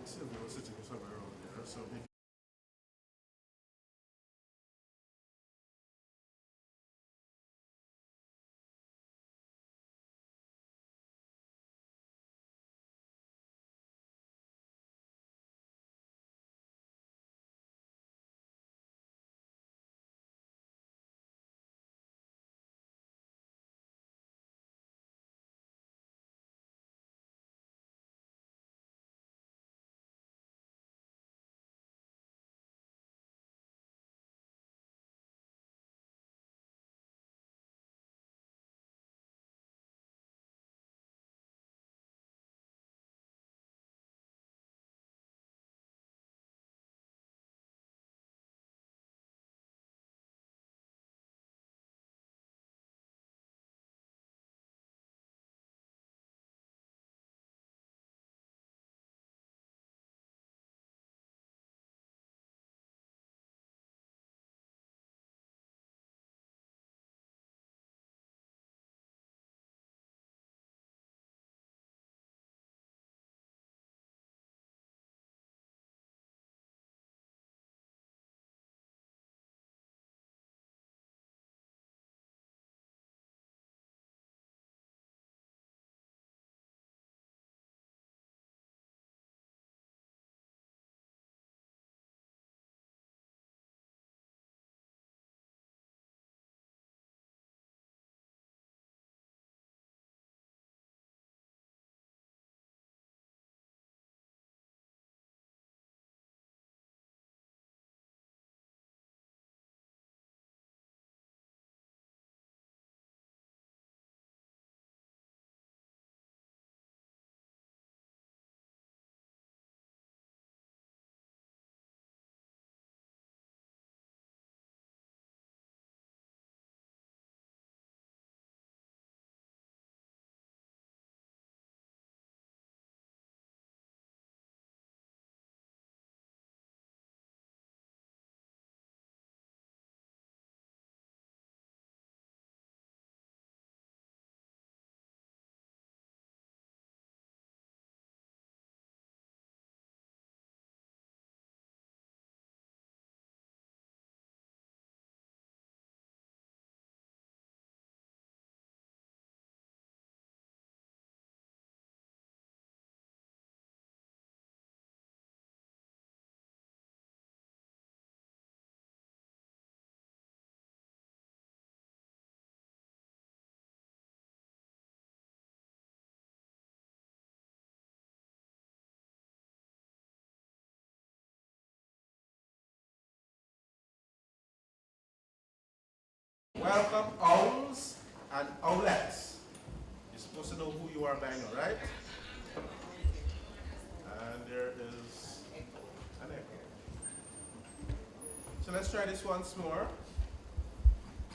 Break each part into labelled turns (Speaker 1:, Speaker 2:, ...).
Speaker 1: Sylvia was sitting somewhere around there. So welcome, owls and owlets. You're supposed to know who you are by now, right? And there is an echo. So let's try this once more.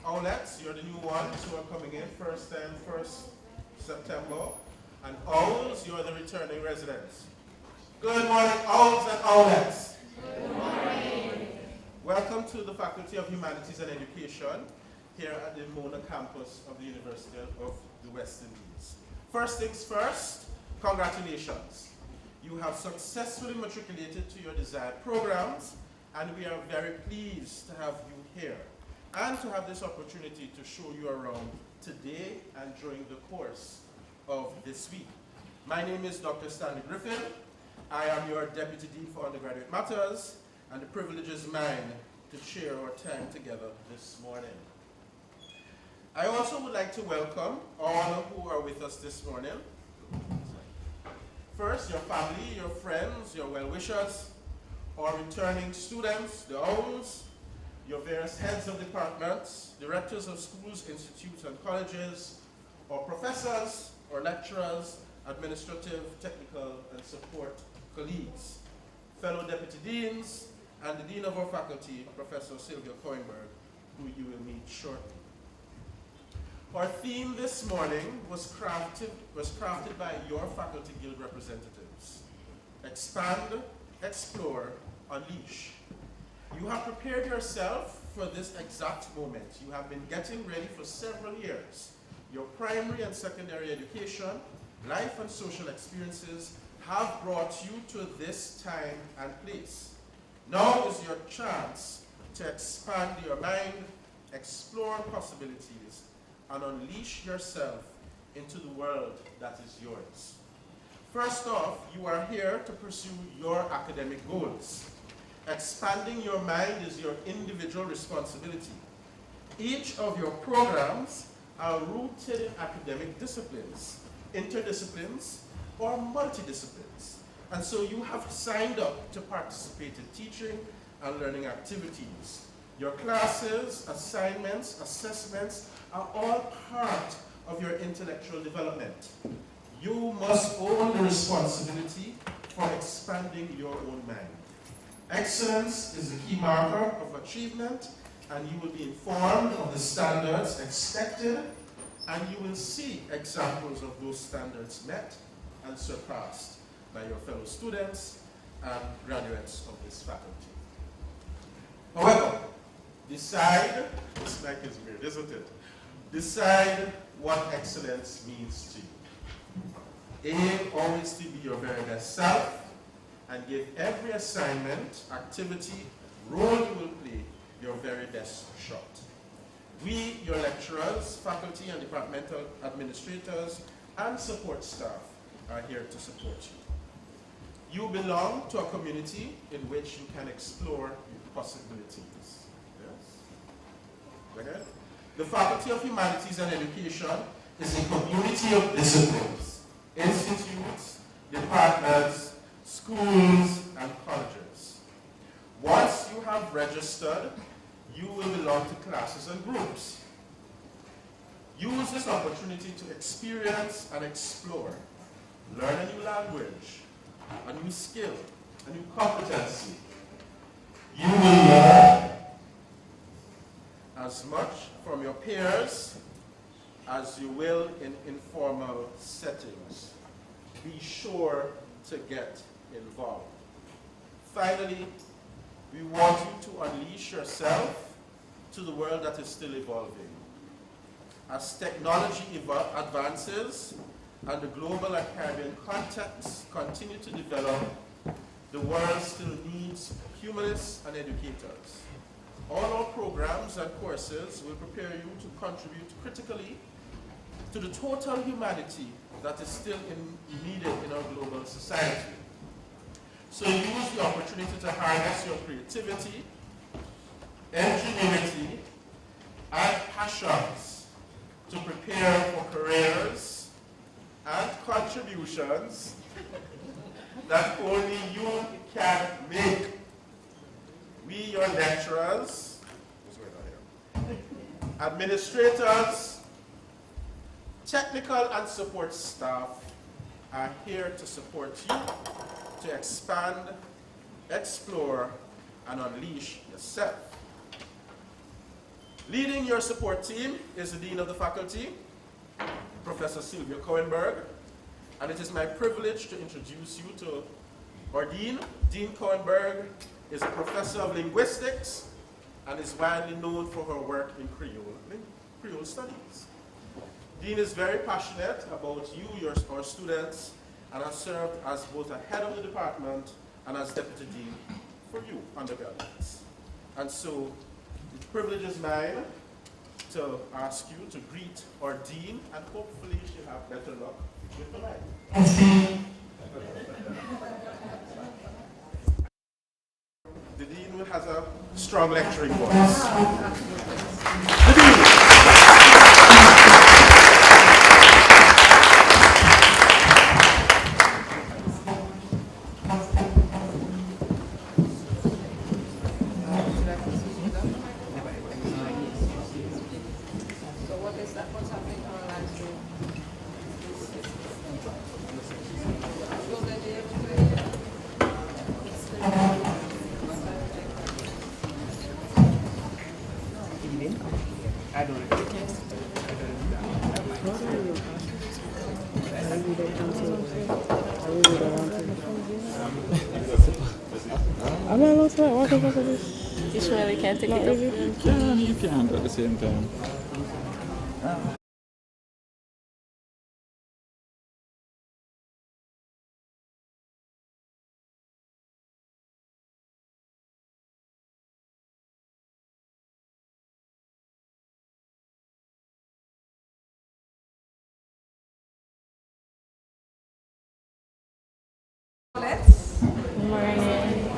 Speaker 1: Owlets, you're the new ones who are coming in first time, 1st September. And owls, you're the returning residents. Good morning, owls and owlets.
Speaker 2: Good morning.
Speaker 1: Welcome to the Faculty of Humanities and Education here at the Mona campus of the University of the West Indies. First things first, congratulations. You have successfully matriculated to your desired programs, and we are very pleased to have you here and to have this opportunity to show you around today and during the course of this week. My name is Dr. Stanley Griffin. I am your Deputy Dean for Undergraduate Matters, and the privilege is mine to share our time together this morning. I also would like to welcome all who are with us this morning. First, your family, your friends, your well-wishers, our returning students, the owls, your various heads of departments, directors of schools, institutes, and colleges, our professors, our lecturers, administrative, technical, and support colleagues, fellow deputy deans, and the dean of our faculty, Professor Sylvia Coinberg, who you will meet shortly. Our theme this morning was crafted by your faculty guild representatives. Expand, explore, unleash. You have prepared yourself for this exact moment. You have been getting ready for several years. Your primary and secondary education, life and social experiences have brought you to this time and place. Now is your chance to expand your mind, explore possibilities, and unleash yourself into the world that is yours. First off, you are here to pursue your academic goals. Expanding your mind is your individual responsibility. Each of your programs are rooted in academic disciplines, interdisciplines, or multidisciplines. And so you have signed up to participate in teaching and learning activities. Your classes, assignments, assessments are all part of your intellectual development. You must own the responsibility for expanding your own mind. Excellence is the key marker of achievement, and you will be informed of the standards expected, and you will see examples of those standards met and surpassed by your fellow students and graduates of this faculty. However, decide, this mic is weird, isn't it? Decide what excellence means to you. Aim always to be your very best self, and give every assignment, activity, role you will play your very best shot. We, your lecturers, faculty and departmental administrators, and support staff are here to support you. You belong to a community in which you can explore possibilities. Yes? Okay? The Faculty of Humanities and Education is a community of disciplines, institutes, departments, schools, and colleges. Once you have registered, you will belong to classes and groups. Use this opportunity to experience and explore. Learn a new language, a new skill, a new competency. You will learn as much from your peers as you will in informal settings. Be sure to get involved. Finally, we want you to unleash yourself to the world that is still evolving. As technology advances and the global and Caribbean contexts continue to develop, the world still needs humanists and educators. All our programs and courses will prepare you to contribute critically to the total humanity that is still needed in our global society. So use the opportunity to harness your creativity, ingenuity, and passions to prepare for careers and contributions that only you can make. We, your lecturers, administrators, technical and support staff are here to support you to expand, explore, and unleash yourself. Leading your support team is the Dean of the Faculty, Professor Sylvia Cohenberg, and it is my privilege to introduce you to our Dean. Dean Cohenberg is a professor of linguistics and is widely known for her work in Creole studies. Dean is very passionate about you, our students, and has served as both a head of the department and as deputy dean for you, undergraduates. And so, the privilege is mine to ask you to greet our dean, and hopefully she'll have better luck with the mic. The dean has a strong lecturing voice. The dean.
Speaker 3: I'm not allowed to what the fuck is this?
Speaker 4: You sure we can't take
Speaker 3: Not
Speaker 4: it up?
Speaker 3: really.
Speaker 5: You can at the same time.
Speaker 3: morning.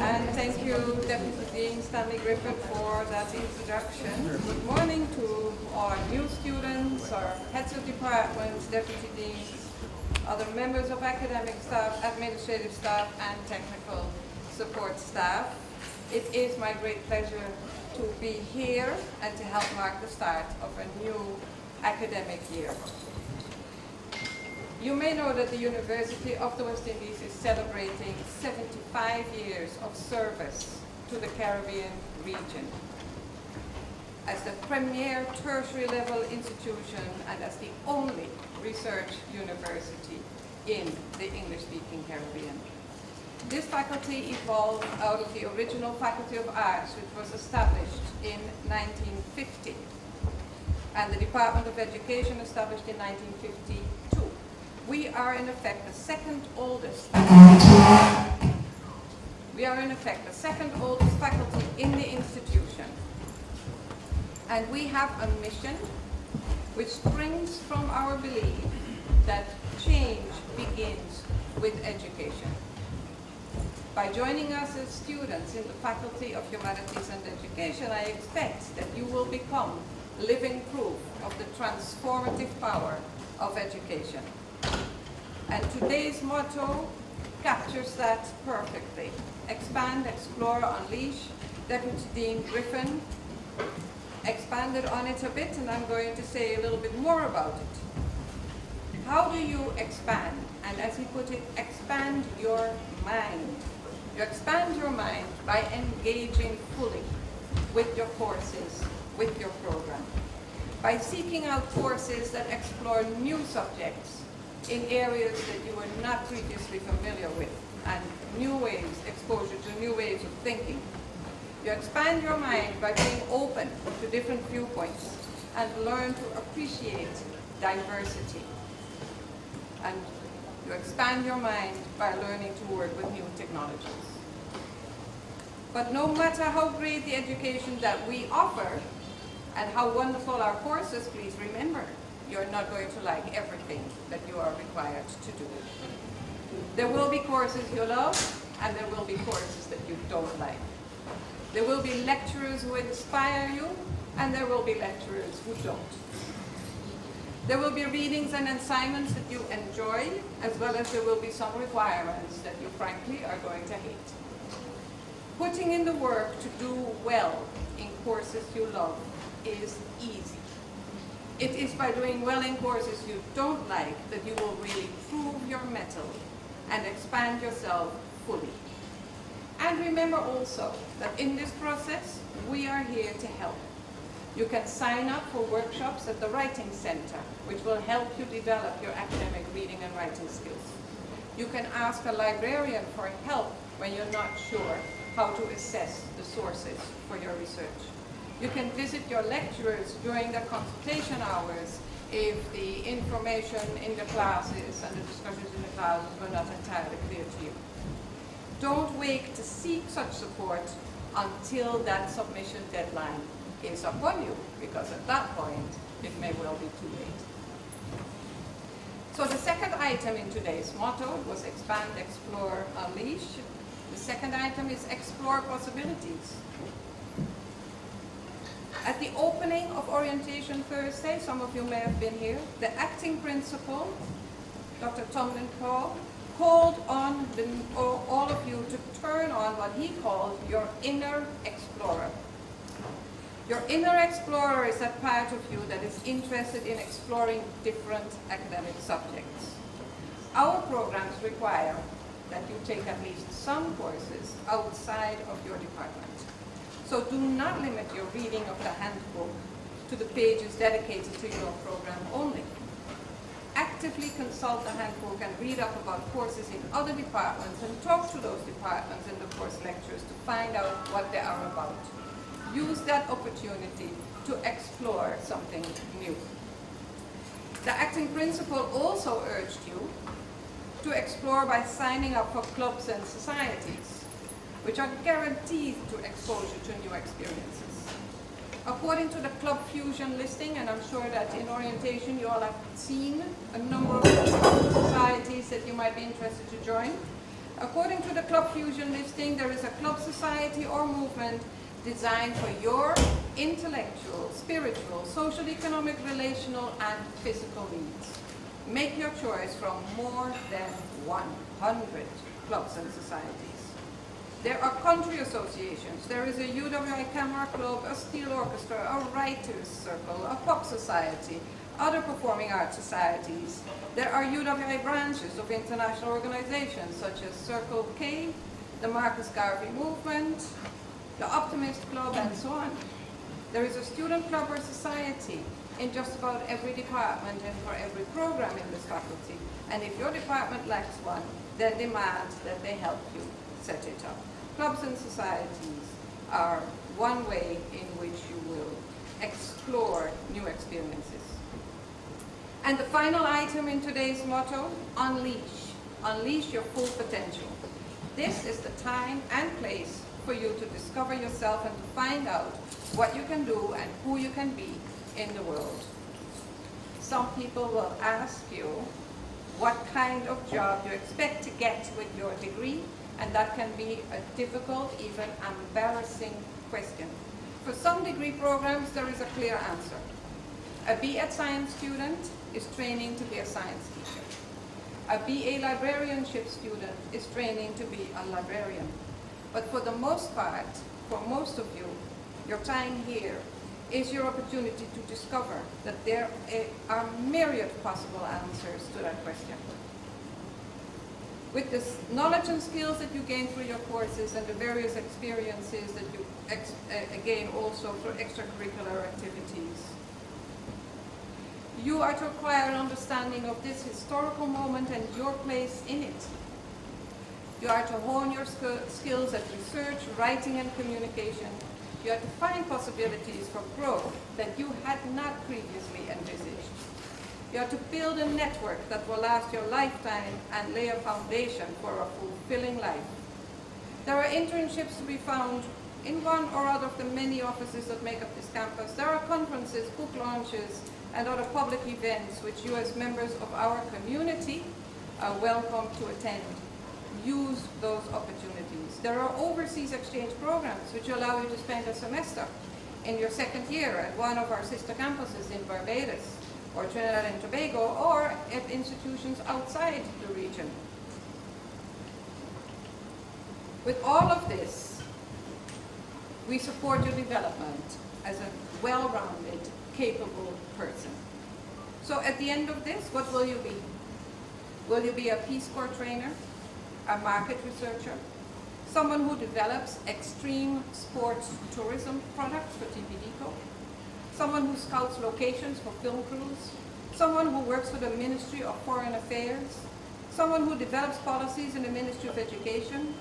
Speaker 2: And thank you, Deputy Dean Stanley Griffith, for that introduction. Good morning to our new students, our heads of departments, deputy deans, other members of academic staff, administrative staff, and technical support staff. It is my great pleasure to be here and to help mark the start of a new academic year. You may know that the University of the West Indies is celebrating 75 years of service to the Caribbean region. As the premier tertiary level institution and as the only research university in the English-speaking Caribbean. This faculty evolved out of the original Faculty of Arts, which was established in 1950, and the Department of Education established in 1952. We are in effect the second oldest faculty in the institution. And we have a mission which springs from our belief that change begins with education. By joining us as students in the Faculty of Humanities and Education, I expect that you will become living proof of the transformative power of education. And today's motto captures that perfectly. Expand, explore, unleash. Deputy Dean Griffin expanded on it a bit, and I'm going to say a little bit more about it. How do you expand? And as he put it, expand your mind. You expand your mind by engaging fully with your courses, with your program. By seeking out courses that explore new subjects in areas that you were not previously familiar with, and new ways, exposure to new ways of thinking. You expand your mind by being open to different viewpoints and learn to appreciate diversity. And you expand your mind by learning to work with new technologies. But no matter how great the education that we offer and how wonderful our courses, please remember, you're not going to like everything that you are required to do. There will be courses you love, and there will be courses that you don't like. There will be lecturers who inspire you, and there will be lecturers who don't. There will be readings and assignments that you enjoy, as well as there will be some requirements that you frankly are going to hate. Putting in the work to do well in courses you love is easy. It is by doing well in courses you don't like that you will really prove your mettle and expand yourself fully. And remember also that in this process, we are here to help. You can sign up for workshops at the Writing Center, which will help you develop your academic reading and writing skills. You can ask a librarian for help when you're not sure how to assess the sources for your research. You can visit your lecturers during the consultation hours if the information in the classes and the discussions in the classes were not entirely clear to you. Don't wait to seek such support until that submission deadline is upon you, because at that point, it may well be too late. So the second item in today's motto was expand, explore, unleash. The second item is explore possibilities. At the opening of Orientation Thursday, some of you may have been here, the acting principal, Dr. Tomlin called on all of you to turn on what he called your inner explorer. Your inner explorer is that part of you that is interested in exploring different academic subjects. Our programs require that you take at least some courses outside of your department. So do not limit your reading of the handbook to the pages dedicated to your program only. Actively consult the handbook and read up about courses in other departments and talk to those departments in the course lectures to find out what they are about. Use that opportunity to explore something new. The acting principal also urged you to explore by signing up for clubs and societies, which are guaranteed to exposure to new experiences. According to the Club Fusion listing, and I'm sure that in orientation you all have seen a number of societies that you might be interested to join, According to the Club Fusion listing, there is a club, society, or movement designed for your intellectual, spiritual, social, economic, relational, and physical needs. Make your choice from more than 100 clubs and societies. There are country associations. There is a UWI Camera Club, a Steel Orchestra, a Writers Circle, a Pop Society, other performing arts societies. There are UWI branches of international organizations such as Circle K, the Marcus Garvey Movement, the Optimist Club, and so on. There is a student club or society in just about every department and for every program in this faculty. And if your department lacks one, then demand that they help you set it up. Clubs and societies are one way in which you will explore new experiences. And the final item in today's motto, unleash. Unleash your full potential. This is the time and place for you to discover yourself and to find out what you can do and who you can be in the world. Some people will ask you what kind of job you expect to get with your degree, and that can be a difficult, even embarrassing question. For some degree programs, there is a clear answer. A B.Ed science student is training to be a science teacher. A BA librarianship student is training to be a librarian. But for the most part, for most of you, your time here is your opportunity to discover that there are myriad possible answers to that question. With the knowledge and skills that you gain through your courses and the various experiences that you gain also through extracurricular activities, you are to acquire an understanding of this historical moment and your place in it. You are to hone your skills at research, writing, and communication. You are to find possibilities for growth that you had not previously envisaged. You are to build a network that will last your lifetime and lay a foundation for a fulfilling life. There are internships to be found in one or other of the many offices that make up this campus. There are conferences, book launches, and other public events which you as members of our community are welcome to attend. Use those opportunities. There are overseas exchange programs which allow you to spend a semester in your second year at one of our sister campuses in Barbados or Trinidad and Tobago, or at institutions outside the region. With all of this, we support your development as a well-rounded, capable person. So at the end of this, what will you be? Will you be a Peace Corps trainer, a market researcher, someone who develops extreme sports tourism products for TPDCO, someone who scouts locations for film crews, someone who works for the Ministry of Foreign Affairs, someone who develops policies in the Ministry of Education,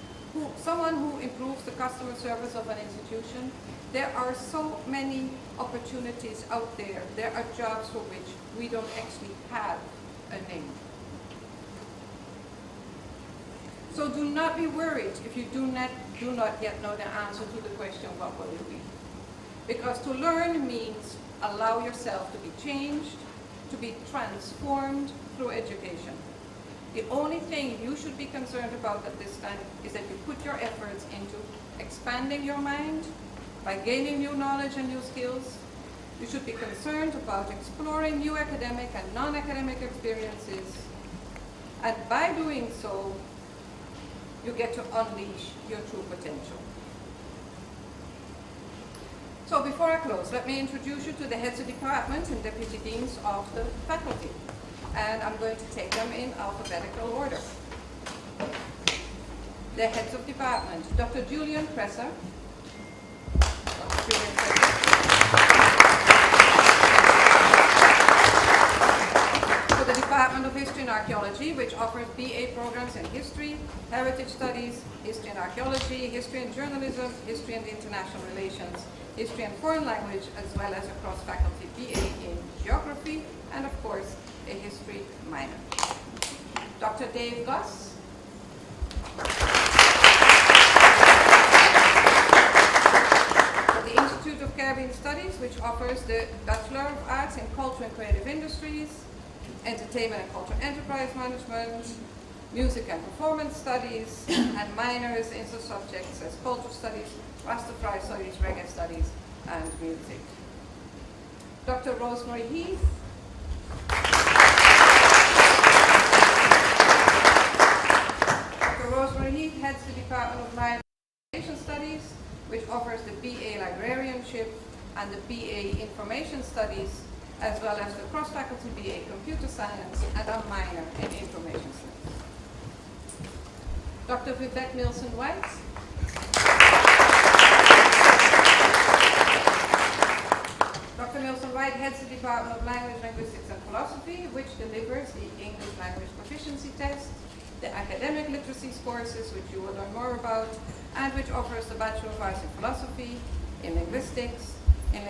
Speaker 2: someone who improves the customer service of an institution? There are so many opportunities out there. There are jobs for which we don't actually have a name. So do not be worried if you do not yet know the answer to the question, what will you be? Because to learn means allow yourself to be changed, to be transformed through education. The only thing you should be concerned about at this time is that you put your efforts into expanding your mind by gaining new knowledge and new skills. You should be concerned about exploring new academic and non-academic experiences. And by doing so, you get to unleash your true potential. So before I close, let me introduce you to the heads of departments and deputy deans of the faculty. And I'm going to take them in alphabetical order. The heads of department, Dr. Julian Presser. For the Department of History and Archaeology, which offers BA programs in History, Heritage Studies, History and Archaeology, History and Journalism, History and International Relations, History and Foreign Language, as well as a cross-faculty BA in Geography, and of course, a History minor. Dr. Dave Goss. For the Institute of Caribbean Studies, which offers the Bachelor of Arts in Culture and Creative Industries, Entertainment and Cultural Enterprise Management, music and performance studies, and minors in such subjects as culture studies, Rastafari studies, reggae studies, and music. Dr. Rosemary Heath. Dr. Rosemary Heath heads the Department of Librarian Studies, which offers the BA Librarianship and the BA Information Studies, as well as the cross-faculty BA Computer Science and a minor in Information Studies. Dr. Vivek Nielsen-White. Dr. Nielsen-White heads the Department of Language, Linguistics and Philosophy, which delivers the English Language Proficiency Test, the academic literacies courses, which you will learn more about, and which offers the Bachelor of Arts in Philosophy, in Linguistics and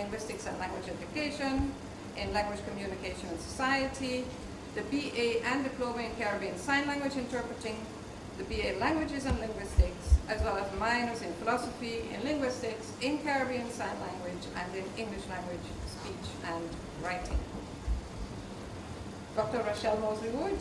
Speaker 2: Language Education, in Language Communication and Society, the BA and Diploma in Caribbean Sign Language Interpreting, the BA Languages and Linguistics, as well as minors in Philosophy, in Linguistics, in Caribbean Sign Language, and in English Language, Speech and Writing. Dr. Rachelle Mosley-Wood.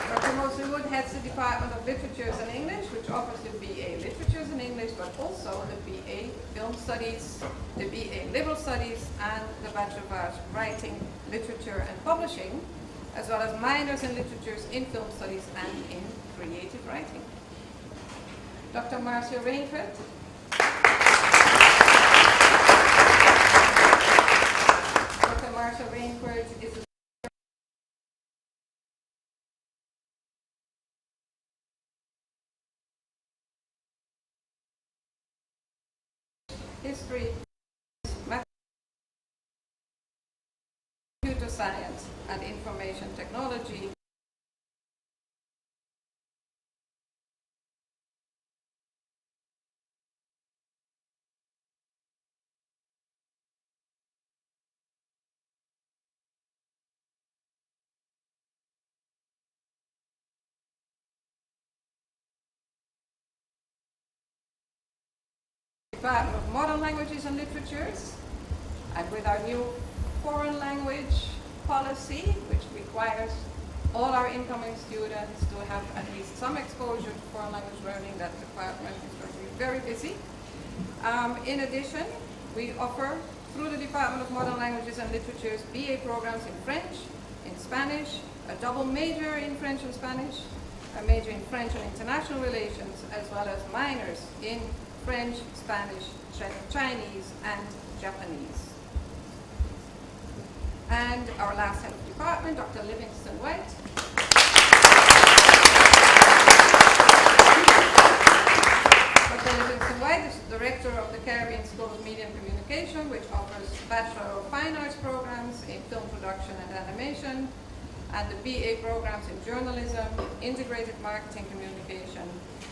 Speaker 2: Dr. Mosley-Wood heads the Department of Literatures and English, which offers the BA Literatures and English, but also the BA Film Studies, the BA Liberal Studies, and the Bachelor of Arts Writing, Literature and Publishing, as well as minors in literatures, in film studies, and in creative writing. Dr. Marcia Rainford. Dr. Marcia Rainford is a history, computer science, and information technology. Department of Modern Languages and Literatures, and with our new foreign language policy, which requires all our incoming students to have at least some exposure to foreign language learning, that department is going to be very busy. In addition, we offer, through the Department of Modern Languages and Literatures, BA programs in French, in Spanish, a double major in French and Spanish, a major in French and International Relations, as well as minors in French, Spanish, Chinese, and Japanese. And our last head of department, Dr. Livingston White. Dr. Livingston White is director of the Caribbean School of Media and Communication, which offers Bachelor of Fine Arts programs in film production and animation, and the BA programs in journalism, integrated marketing communication,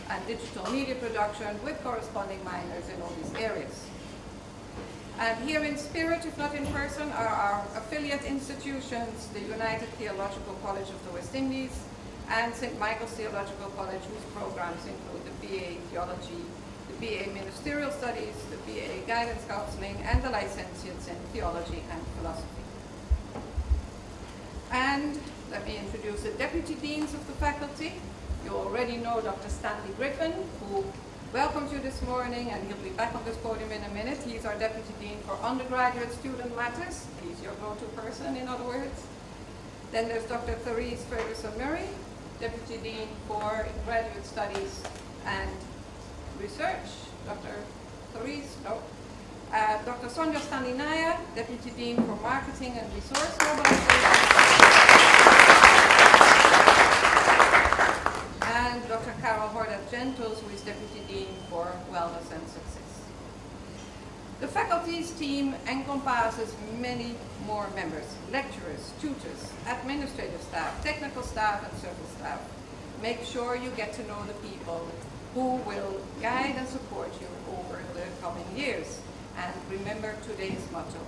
Speaker 2: and digital media production, with corresponding minors in all these areas. And here in spirit, if not in person, are our affiliate institutions, the United Theological College of the West Indies and St. Michael's Theological College, whose programs include the BA Theology, the BA Ministerial Studies, the BA Guidance Counseling, and the Licentiates in Theology and Philosophy. And let me introduce the Deputy Deans of the faculty. You already know Dr. Stanley Griffin, who welcomes you this morning, and he'll be back on this podium in a minute. He's our Deputy Dean for Undergraduate Student Matters. He's your go-to person, in other words. Then there's Dr. Therese Ferguson-Murray, Deputy Dean for Graduate Studies and Research. Dr. Therese, no. Dr. Sonja Staninaya, Deputy Dean for Marketing and Resource Mobilization. And Dr. Carol Hordat-Gentles, who is Deputy Dean for Wellness and Success. The faculty's team encompasses many more members: lecturers, tutors, administrative staff, technical staff, and service staff. Make sure you get to know the people who will guide and support you over the coming years. And remember today's motto: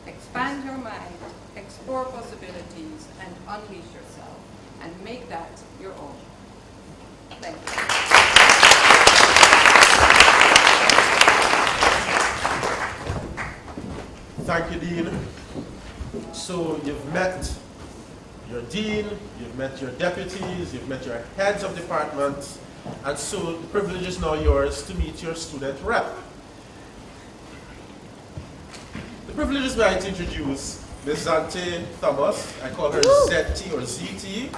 Speaker 2: expand your mind, explore possibilities, and unleash yourself, and make that your own. Thank you.
Speaker 1: Thank you, Dean. So you've met your dean, you've met your deputies, you've met your heads of departments, and so the privilege is now yours to meet your student rep. The privilege is mine to introduce Ms. Zante Thomas. I call her ZT or ZT.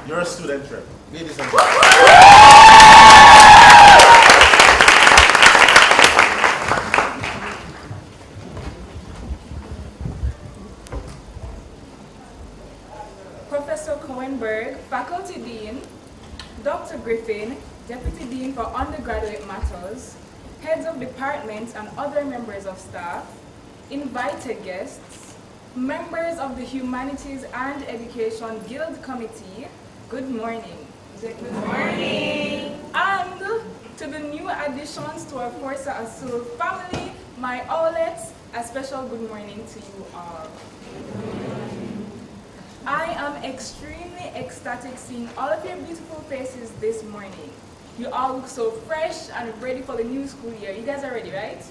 Speaker 1: You're a student rep. Ladies and gentlemen.
Speaker 4: Professor Cohenberg, Faculty Dean, Dr. Griffin, Deputy Dean for Undergraduate Matters, heads of departments and other members of staff, invited guests, members of the Humanities and Education Guild Committee, good morning. Good morning. And to the new additions to our Forza Azul family, my Olets, a special good morning to you all. I am extremely ecstatic seeing all of your beautiful faces this morning. You all look so fresh and ready for the new school year. You guys are ready, right?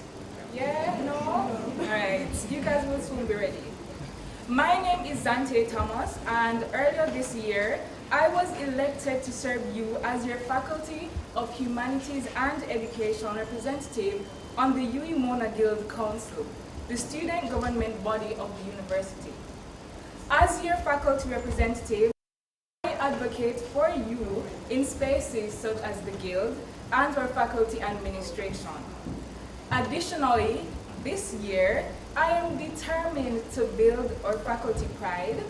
Speaker 4: Yeah? No? Alright, you guys will soon be ready. My name is Zante Thomas, and earlier this year, I was elected to serve you as your Faculty of Humanities and Education representative on the UE Mona Guild Council, the student government body of the university. As your faculty representative, I advocate for you in spaces such as the Guild and our faculty administration. Additionally, this year, I am determined to build our faculty pride,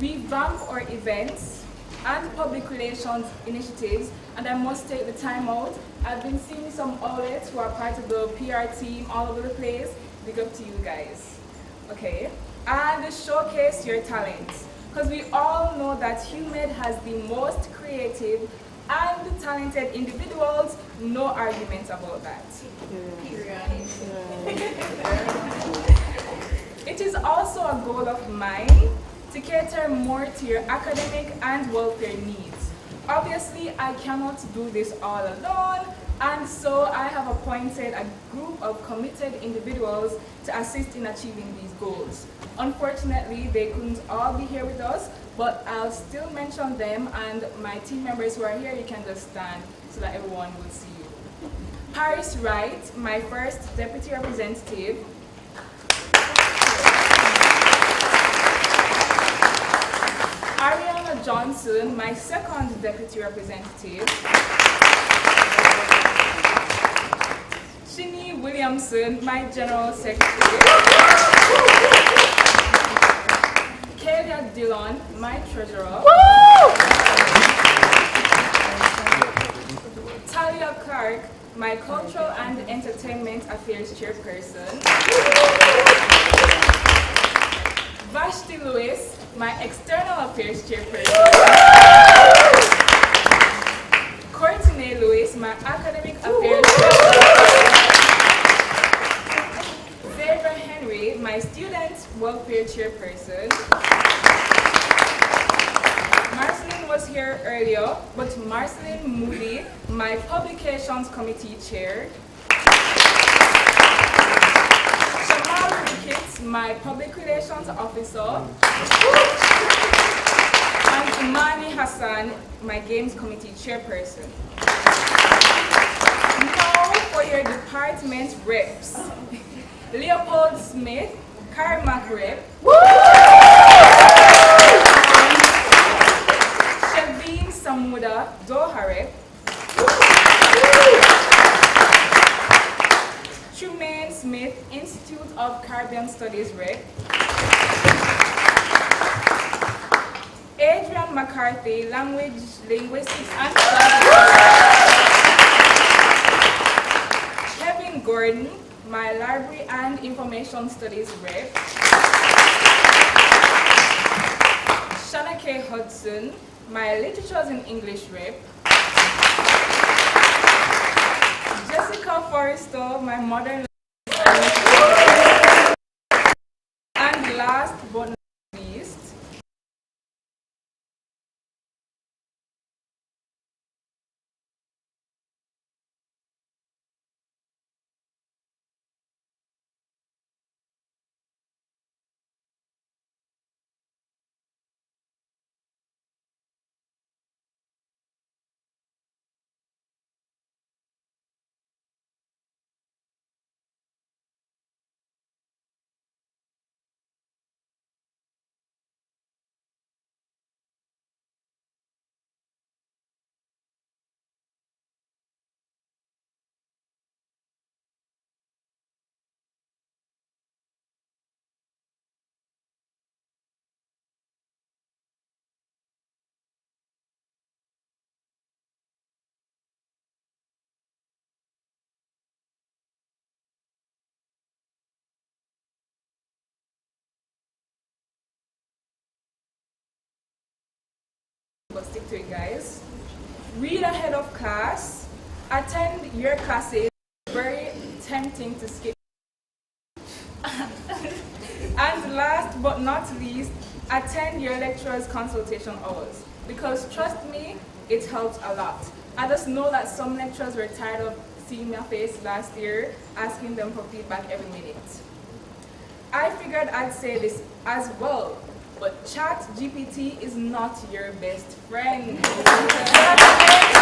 Speaker 4: revamp our events and public relations initiatives, and I must take the time out. I've been seeing some outlets who are part of the PR team all over the place. Big up to you guys. Okay? And showcase your talents. Because we all know that HUMED has the most creative and talented individuals. No argument about that. It is also a goal of mine to cater more to your academic and welfare needs. Obviously, I cannot do this all alone, and so I have appointed a group of committed individuals to assist in achieving these goals. Unfortunately, they couldn't all be here with us, but I'll still mention them, and my team members who are here, you can just stand so that everyone will see you. Paris Wright, my first deputy representative. Ariana Johnson, my second deputy representative. Shinny Williamson, my general secretary. Kelia Dillon, my treasurer. Talia Clark, my cultural and entertainment affairs chairperson. Vashti Lewis, my external affairs chairperson. Courtney Lewis, my academic affairs chairperson. Sarah Henry, my student welfare chairperson. Marceline was here earlier, but Marceline Moody, my publications committee chair. Shamal Ricketts, my public relations officer. And Imani Hassan, my games committee chairperson. Now for your department reps. Leopold Smith, Carmack rep. Shaveen Samuda, Doha rep. Trumaine Smith, Institute of Caribbean Studies rep. Adrian McCarthy, Language, Linguistics and Studies. Kevin Gordon, my Library and Information Studies rep. Shanna K. Hudson, my Literatures in English rep. Jessica Forrester, my Modern Language. And last but not but stick to it, guys. Read ahead of class. Attend your classes. Very tempting to skip. And last but not least, attend your lecturer's consultation hours. Because trust me, it helps a lot. I just know that some lecturers were tired of seeing my face last year, asking them for feedback every minute. I figured I'd say this as well, but ChatGPT is not your best friend. ChatGPT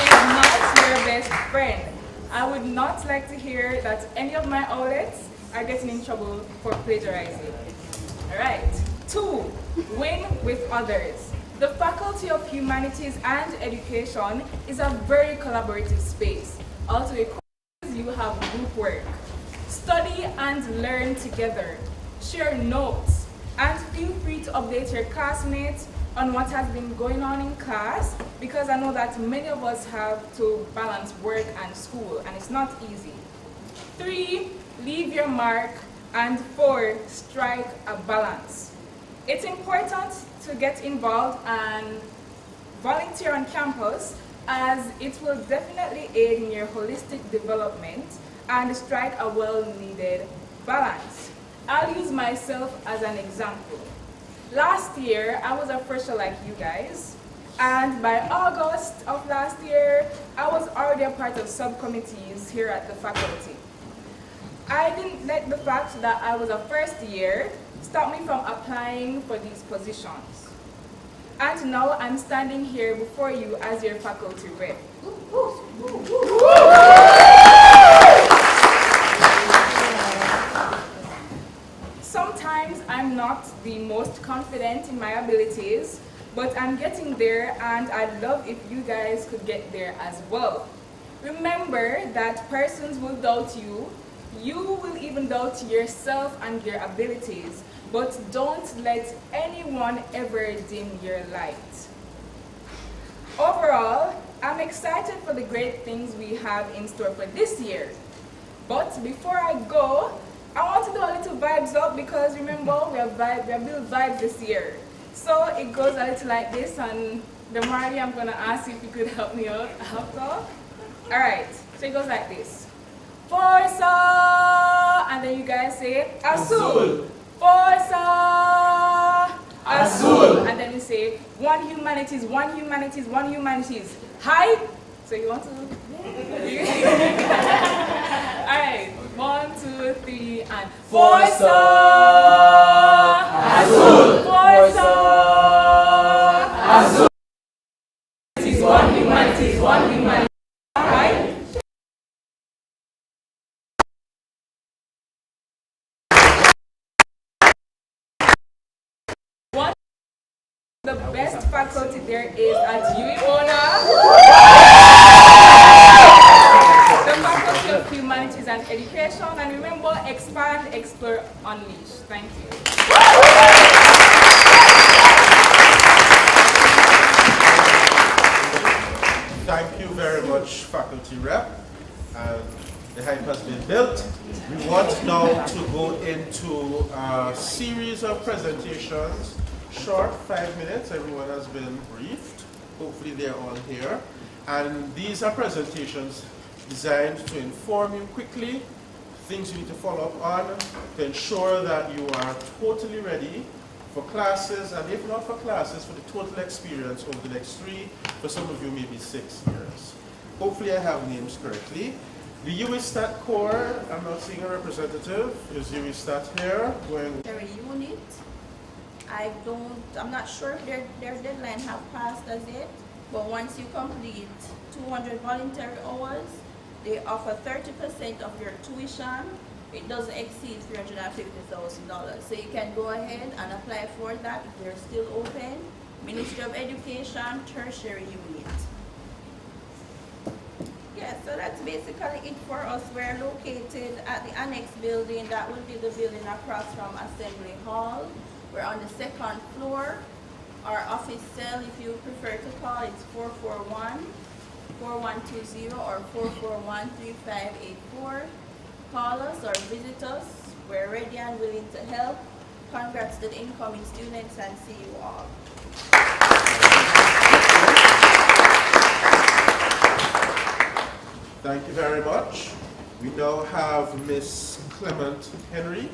Speaker 4: is not your best friend. I would not like to hear that any of my outlets are getting in trouble for plagiarizing. All right. 2, win with others. The Faculty of Humanities and Education is a very collaborative space. Also, you have group work. Study and learn together. Share notes. And feel free to update your classmates on what has been going on in class, because I know that many of us have to balance work and school, and it's not easy. 3, leave your mark. And 4, strike a balance. It's important to get involved and volunteer on campus, as it will definitely aid in your holistic development and strike a well-needed balance. I'll use myself as an example. Last year, I was a fresher like you guys, and by August of last year, I was already a part of subcommittees here at the faculty. I didn't let the fact that I was a first year stop me from applying for these positions. And now I'm standing here before you as your faculty rep. Sometimes I'm not the most confident in my abilities, but I'm getting there, and I'd love if you guys could get there as well. Remember that persons will doubt you. You will even doubt yourself and your abilities, but don't let anyone ever dim your light. Overall, I'm excited for the great things we have in store for this year. But before I go, I want to do a little vibes up, because remember, we have built vibes this year. So it goes a little like this, and Damari, I'm gonna ask you if you could help me out. Alright, so it goes like this. Forza! And then you guys say Azul. Forza! Azul. And then you say one humanities, one humanities, one humanities. Hi! So you want to? Alright, 1, 2, 3, and Forza! Azul. Forza! Azul. One humanities, one humanities. Right? The best faculty there is at Mona. The Faculty of Humanities and Education. And remember, expand, explore, unleash. Thank you.
Speaker 1: Thank you very much, faculty rep. The hype has been built. We want now to go into a series of presentations. Short, 5 minutes. Everyone has been briefed. Hopefully they're all here. And these are presentations designed to inform you quickly, things you need to follow up on, to ensure that you are totally ready for classes, and if not for classes, for the total experience over the next 3, for some of you maybe 6 years. Hopefully I have names correctly. The UIStat core, I'm not seeing a representative. Is UIStat here?
Speaker 6: Unit. I'm not sure if their deadline have passed as yet, but once you complete 200 voluntary hours, they offer 30% of your tuition. It doesn't exceed $350,000. So you can go ahead and apply for that if they're still open. Ministry of Education, tertiary unit. Yeah, so that's basically it for us. We're located at the annex building. That will be the building across from Assembly Hall. We're on the 2nd floor. Our office cell, if you prefer to call, it's 441-4120 or 441-3584. Call us or visit us. We're ready and willing to help. Congrats to the incoming students and see you all.
Speaker 1: Thank you very much. We now have Miss Clement Henry.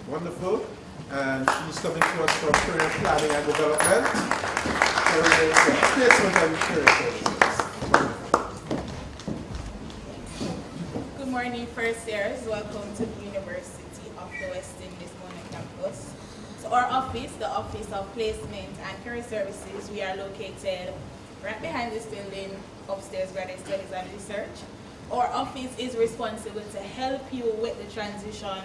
Speaker 1: Wonderful. And she's coming to us from Career Planning and Development. Placement and Career Services.
Speaker 7: Good morning, first years. Welcome to the University of the West Indies Mona campus. So our office, the Office of Placement and Career Services, we are located right behind this building, upstairs, Graduate Studies and Research. Our office is responsible to help you with the transition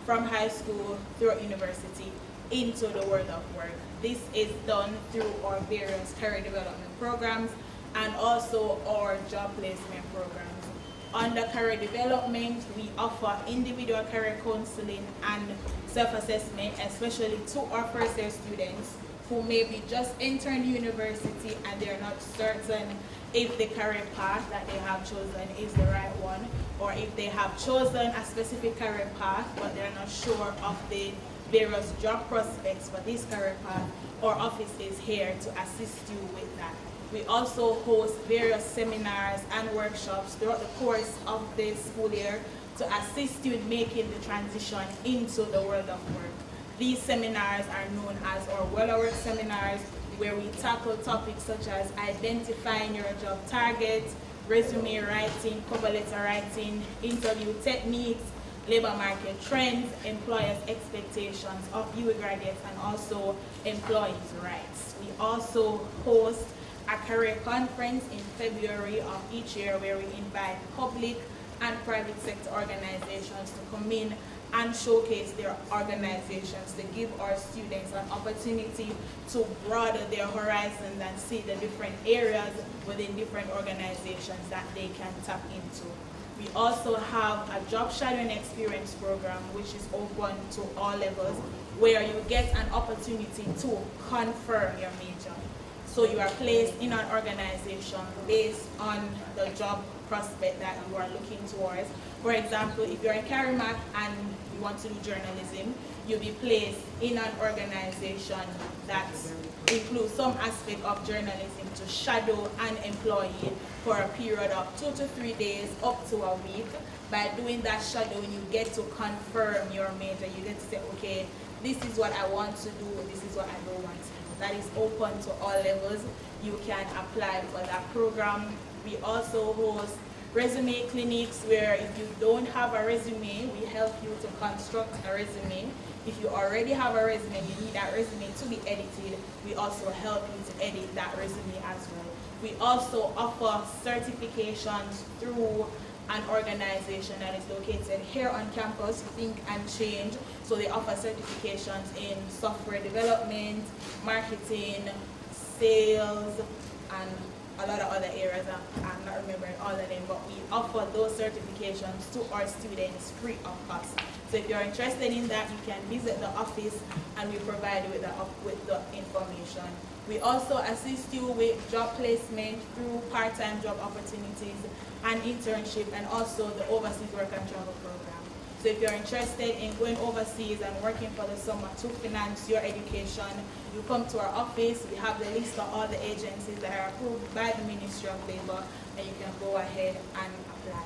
Speaker 7: from high school through university into the world of work. This is done through our various career development programs and also our job placement programs. Under career development, we offer individual career counseling and self-assessment, especially to our first year students who may be just entering university and they're not certain if the career path that they have chosen is the right one, or if they have chosen a specific career path but they're not sure of the various job prospects for this career path. Our office is here to assist you with that. We also host various seminars and workshops throughout the course of the school year to assist you in making the transition into the world of work. These seminars are known as our Well-Work seminars, where we tackle topics such as identifying your job targets, resume writing, cover letter writing, interview techniques, labor market trends, employers' expectations of you graduates, and also employees' rights. We also host a career conference in February of each year where we invite public and private sector organizations to come in and showcase their organizations to give our students an opportunity to broaden their horizons and see the different areas within different organizations that they can tap into. We also have a job shadowing experience program which is open to all levels, where you get an opportunity to confirm your major. So you are placed in an organization based on the job prospect that you are looking towards. For example, if you're in Carimac and you want to do journalism, you'll be placed in an organization that includes some aspect of journalism to shadow an employee for a period of 2 to 3 days up to a week. By doing that shadowing, you get to confirm your major. You get to say, okay, this is what I want to do, this is what I don't want to do. That is open to all levels. You can apply for that program. We also host resume clinics where if you don't have a resume, we help you to construct a resume. If you already have a resume, you need that resume to be edited, we also help you to edit that resume as well. We also offer certifications through an organization that is located here on campus, Think and Change. So they offer certifications in software development, marketing, sales, and a lot of other areas. I'm not remembering all of them, but we offer those certifications to our students free of cost. So if you're interested in that, you can visit the office and we provide you with the information. We also assist you with job placement through part-time job opportunities and internship, and also the overseas work and travel program. So if you're interested in going overseas and working for the summer to finance your education, you come to our office. We have the list of all the agencies that are approved by the Ministry of Labor, and you can go ahead and apply.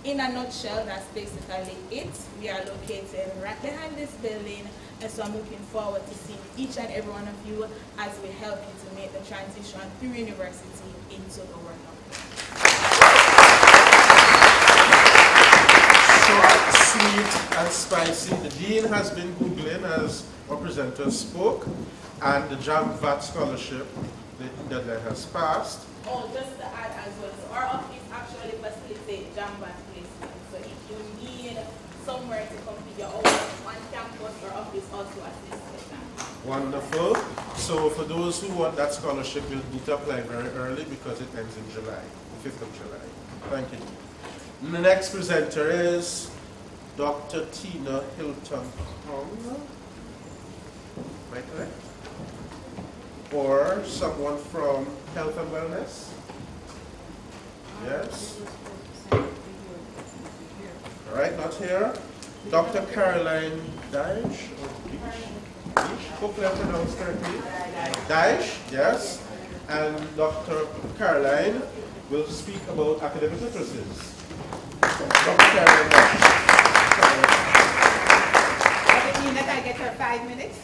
Speaker 7: In a nutshell, that's basically it. We are located right behind this building, and so I'm looking forward to seeing each and every one of you as we help you to make the transition through university into the world of work.
Speaker 1: Short, sweet, and spicy. The Dean has been Googling as our presenter spoke, and the JAMVAT scholarship, the deadline has passed.
Speaker 7: Oh, just to add as well, so our office actually facilitates JAMVAT placement. So if you need somewhere to complete your own on campus, our office also assists with that.
Speaker 1: Wonderful. So for those who want that scholarship, you'll need to apply very early because it ends in July, the 5th of July. Thank you. The next presenter is Dr. Tina Hilton. Am I correct? Or someone from Health and Wellness? Yes? All right, not here. Dr. Caroline Daesh, or Dish, hopefully I pronounced correctly. Daesh, yes. And Dr. Caroline will speak about academic literacies. Dr. Caroline Daesh.
Speaker 2: Does it mean that I get her 5 minutes?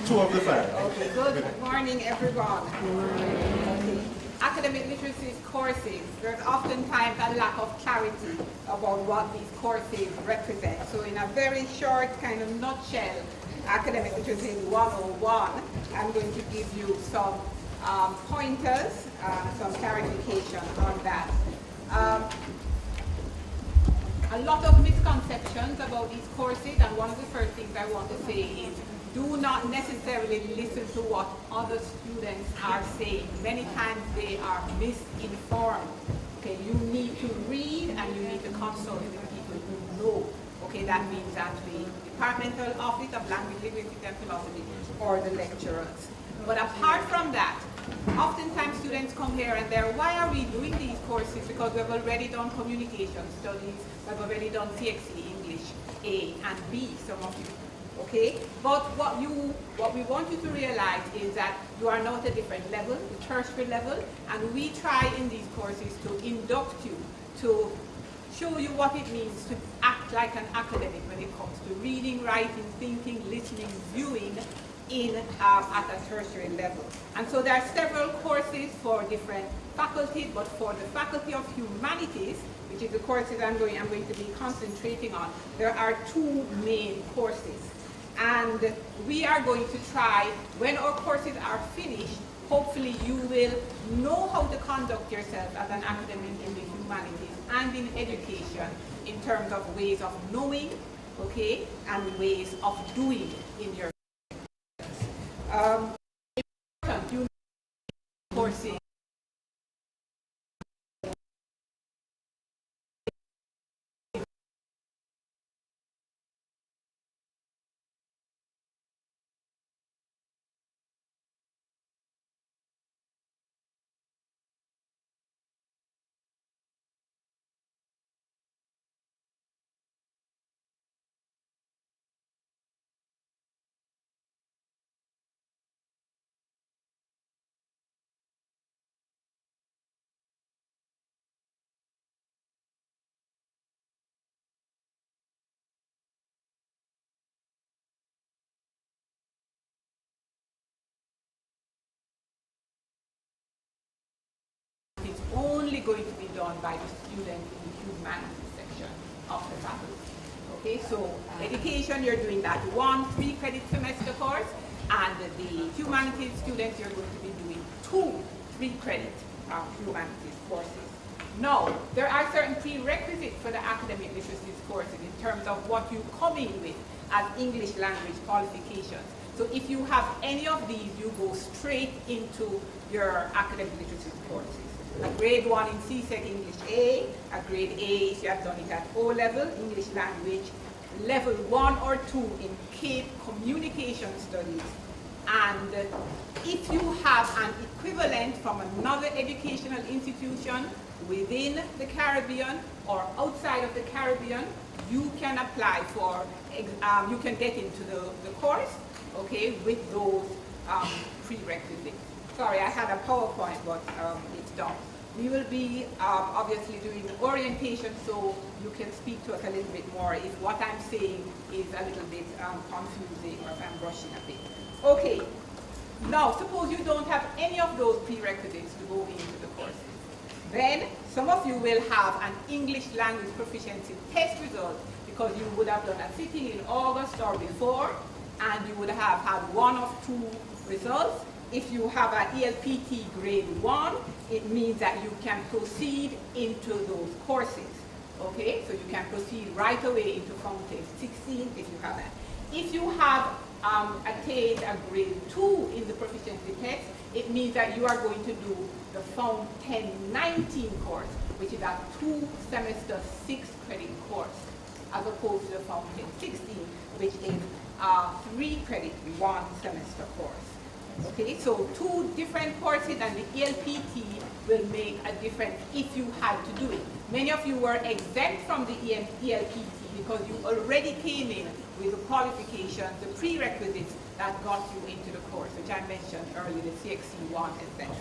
Speaker 1: 2 of the 5.
Speaker 2: Okay, good morning, everyone. Okay. Academic literacy courses, there's oftentimes a lack of clarity about what these courses represent. So in a very short kind of nutshell, Academic Literacy 101, I'm going to give you some pointers, some clarification on that. A lot of misconceptions about these courses, and one of the first things I want to say is do not necessarily listen to what other students are saying. Many times they are misinformed. Okay, you need to read and you need to consult with people who know. Okay, that means that the Departmental Office of Language, Linguistics and Philosophy or the lecturers. But apart from that, oftentimes students come here and they're, why are we doing these courses? Because we've already done communication studies, we've already done CXC English A and B, some of you. Okay, but what we want you to realize is that you are now at a different level, the tertiary level, and we try in these courses to induct you, to show you what it means to act like an academic when it comes to reading, writing, thinking, listening, viewing at a tertiary level. And so there are several courses for different faculties, but for the Faculty of Humanities, which is the courses I'm going to be concentrating on, there are 2 main courses. And we are going to try, when our courses are finished, hopefully you will know how to conduct yourself as an academic in the humanities and in education in terms of ways of knowing, okay, and ways of doing in your courses. It's only going to be done by the student in the humanities section of the faculty. Okay, so education, you're doing that 1 3-credit semester course, and the humanities students, you're going to be doing 2 3-credit humanities courses. Now, there are certain prerequisites for the academic literacy courses in terms of what you come in with as English language qualifications. So if you have any of these, you go straight into your academic literacy courses. A grade 1 in CSEC English A, a grade A if you have done it at O level, English language, level 1 or 2 in CAPE communication studies. And if you have an equivalent from another educational institution within the Caribbean or outside of the Caribbean, you can apply for, you can get into the course, okay, with those prerequisites. Sorry, I had a PowerPoint, but it's done. We will be obviously doing orientation, so you can speak to us a little bit more if what I'm saying is a little bit confusing or if I'm rushing a bit. Okay, now suppose you don't have any of those prerequisites to go into the courses. Then some of you will have an English language proficiency test result because you would have done a sitting in August or before, and you would have had 1 of 2 results. If you have an ELPT grade 1, it means that you can proceed into those courses. Okay, so you can proceed right away into Fountain 16 if you have that. If you have attained a grade 2 in the proficiency test, it means that you are going to do the Fountain 19 course, which is a 2-semester 6-credit course, as opposed to the Fountain 16, which is a 3-credit 1-semester course. Okay, so 2 different courses, and the ELPT will make a difference if you had to do it. Many of you were exempt from the ELPT
Speaker 8: because you already came in with the qualifications, the prerequisites that got you into the course, which I mentioned earlier, the CXC1, etc.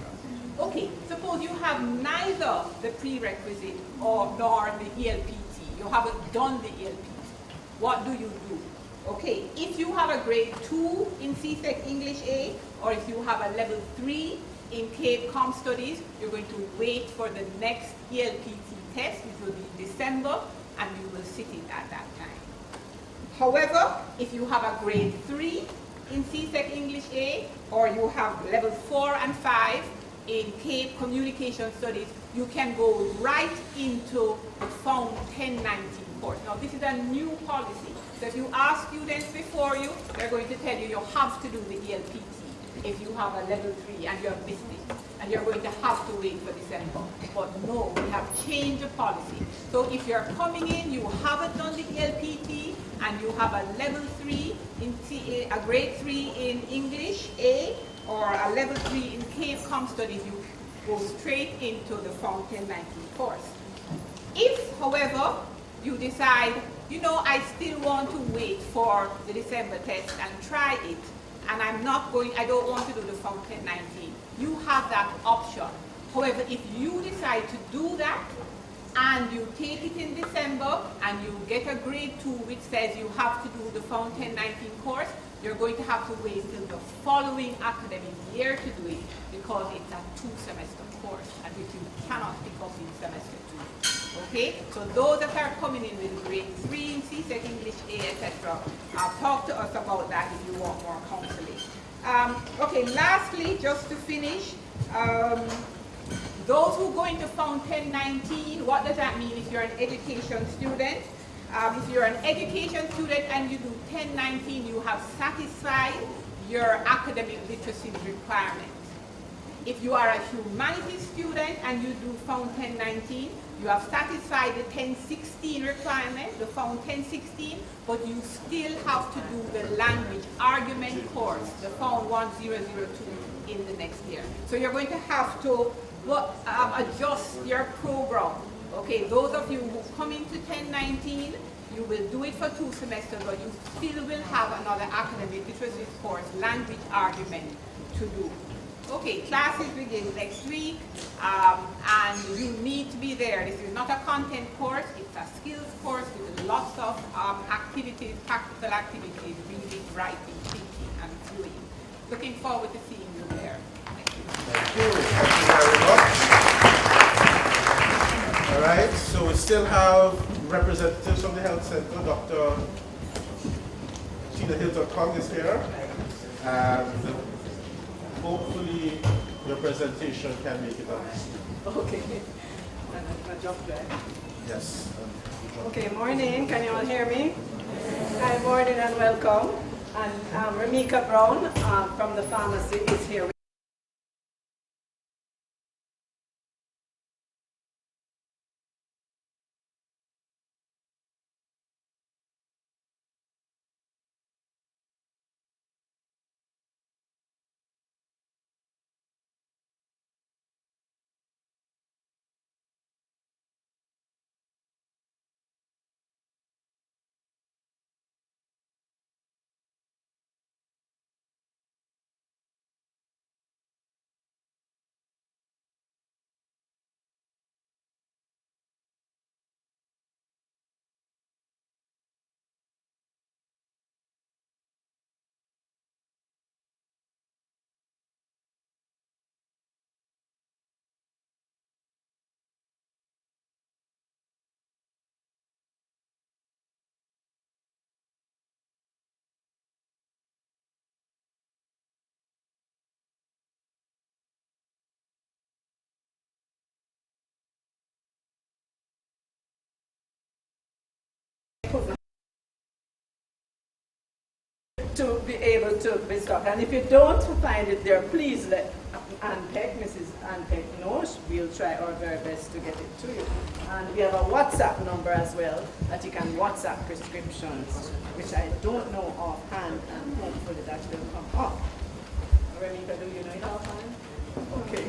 Speaker 8: Okay, suppose you have neither the prerequisite nor the ELPT. You haven't done the ELPT. What do you do? Okay, if you have a grade 2 in CSEC English A, or if you have a level 3 in Cape Com Studies, you're going to wait for the next ELPT test, which will be in December, and you will sit it at that time. However, if you have a grade 3 in CSEC English A, or you have level 4 and 5 in Cape Communication Studies, you can go right into the Found 1019 course. Now, this is a new policy. So if you ask students before you, they're going to tell you you have to do the ELPT if you have a level 3 and you have missed it. And you're going to have to wait for December. But no, we have changed the policy. So if you're coming in, you haven't done the ELPT, and you have a level 3 in a grade 3 in English A, or a level 3 in Cape Com Studies, you go straight into the Found 1019 course. If, however, you decide, you know, I still want to wait for the December test and try it, and I don't want to do the Found 1019, you have that option. However, if you decide to do that, and you take it in December, and you get a grade 2 which says you have to do the Found 1019 course, you're going to have to wait till the following academic year to do it, because it's a 2-semester course, and which you cannot pick up in semester 2. Okay? So those that are coming in with grade 3 in CSEC English A, etc., talk to us about that if you want more counseling. Okay, lastly, just to finish, those who go into Found 1019, what does that mean if you're an education student? If you're an education student and you do 1019, you have satisfied your academic literacy requirements. If you are a humanities student and you do Found 1019, you have satisfied the 1016 requirement, the Found 1016, but you still have to do the language argument course, the Found 1002 in the next year. So you're going to have to adjust your program. Okay, those of you who come into 1019, you will do it for 2 semesters, but you still will have another academic literacy course, language argument, to do. Okay, classes begin next week, and you need to be there. This is not a content course, it's a skills course with lots of activities, practical activities, reading, writing, thinking, and doing. Looking forward to seeing you there. Thank you.
Speaker 1: Thank you. Thank you very much. All right, so we still have representatives from the health center. Dr. Tina Hilton-Kong is here, and hopefully your presentation can make it up.
Speaker 9: Okay. My job there.
Speaker 1: Yes.
Speaker 9: Okay, morning. Can you all hear me? Hi, morning and welcome. And Ramika Brown from the pharmacy is here. To be able to be stopped. And if you don't find it there, please let Mrs. Ann Peck know. We'll try our very best to get it to you. And we have a WhatsApp number as well that you can WhatsApp prescriptions, which I don't know offhand, and hopefully that will come up. Remika, do you know it offhand? Okay.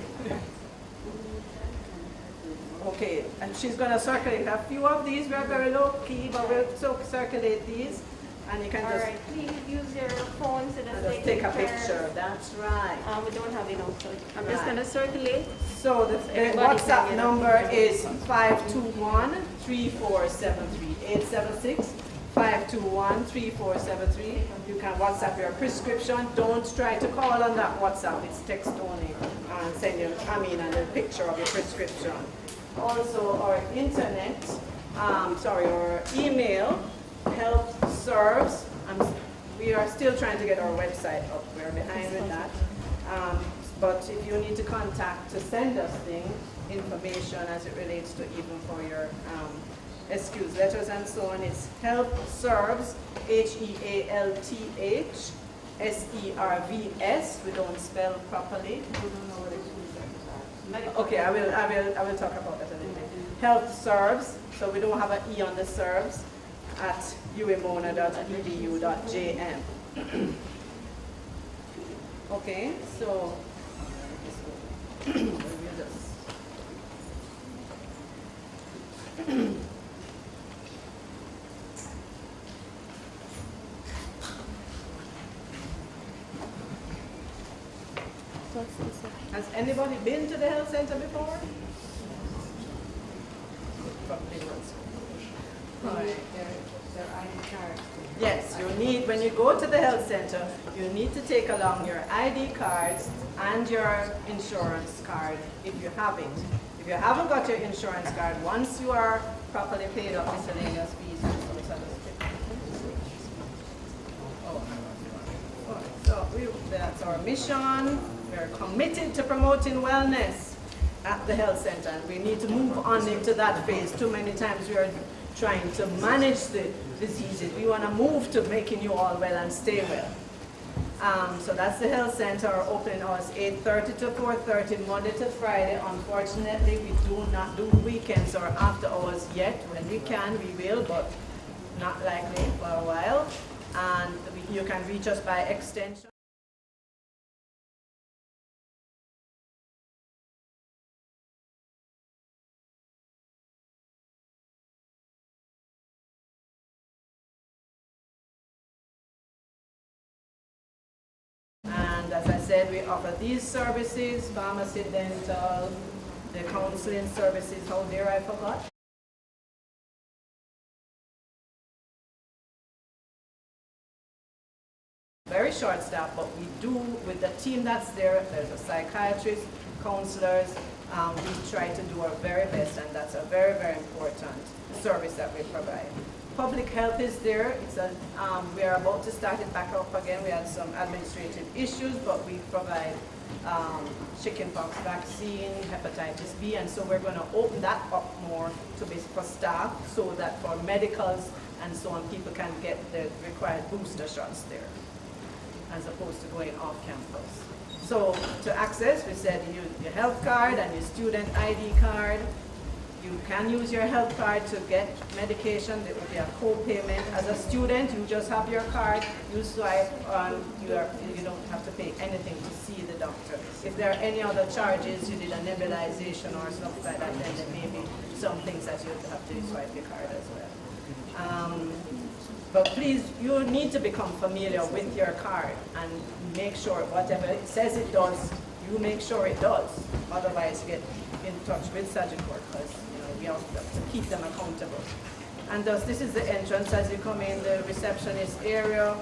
Speaker 9: Okay, and she's going to circulate a few of these. We're very low key, but we'll circulate these. And you can
Speaker 6: All
Speaker 9: just,
Speaker 6: right, please use your phones to
Speaker 9: just take a picture. That's right.
Speaker 6: We don't have enough, so I'm
Speaker 9: Right.
Speaker 6: just going to circulate.
Speaker 9: So the
Speaker 6: Everybody
Speaker 9: WhatsApp
Speaker 6: can get a
Speaker 9: number
Speaker 6: picture.
Speaker 9: is 521-3473. 876-521-3473. You can WhatsApp your prescription. Don't try to call on that WhatsApp. It's text only. And send you, and a picture of your prescription. Also, our internet, our email, help serves. We are still trying to get our website up. We're behind with that. But if you need to contact to send us things, information as it relates to even for your excuse letters and so on, it's help serves, HEALTHSERVS. We don't spell properly. We don't know what it is. Okay, I will talk about that a little bit. Help serves, so we don't have an E on the serves, at umona.edu.jm. Okay, so has anybody been to the health center before? Yes, you need, when you go to the health center, you need to take along your ID cards and your insurance card if you have it. If you haven't got your insurance card, once you are properly paid up miscellaneous fees and so that's our mission. We're committed to promoting wellness at the health center, and we need to move on into that phase. Too many times we are trying to manage the diseases. We want to move to making you all well and stay well. So that's the health center. Our opening hours 8:30 to 4:30, Monday to Friday. Unfortunately, we do not do weekends or after hours yet. When we can, we will, but not likely for a while. And you can reach us by extension. And as I said, we offer these services: pharmacy, dental, the counseling services. How dare I forgot? Very short staff, but we do, with the team that's there, there's a psychiatrist, counselors, we try to do our very best, and that's a very, very important service that we provide. Public health is there. We are about to start it back up again. We had some administrative issues, but we provide chickenpox vaccine, hepatitis B, and so we're going to open that up more to be for staff, so that for medicals and so on, people can get the required booster shots there, as opposed to going off campus. So to access, we said you use your health card and your student ID card. You can use your health card to get medication. There will be a co-payment. As a student, you just have your card, you swipe, you don't have to pay anything to see the doctor. If there are any other charges, you did a nebulization or stuff like that, then there may be some things that you have to swipe your card as well. But please, you need to become familiar with your card and make sure whatever it says it does, you make sure it does. Otherwise, get in touch with Sagicor, because we have to keep them accountable. And thus, this is the entrance as you come in, the receptionist area,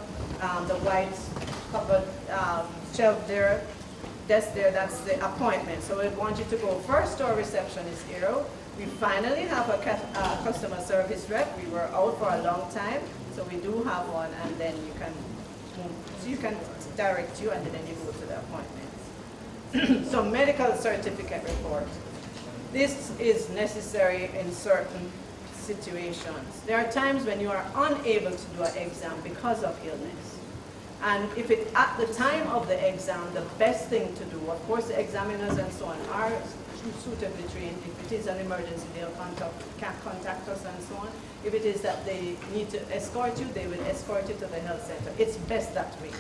Speaker 9: the white covered shelf there, desk there, that's the appointment. So we want you to go first to our receptionist area. We finally have a customer service rep. We were out for a long time, so we do have one, and then you can move, so you can direct you, and then you go to the appointments. So medical certificate report. This is necessary in certain situations. There are times when you are unable to do an exam because of illness. And if it at the time of the exam, the best thing to do, of course the examiners and so on are suitably trained. If it is an emergency, they'll contact us and so on. If it is that they need to escort you, they will escort you to the health center. It's best that way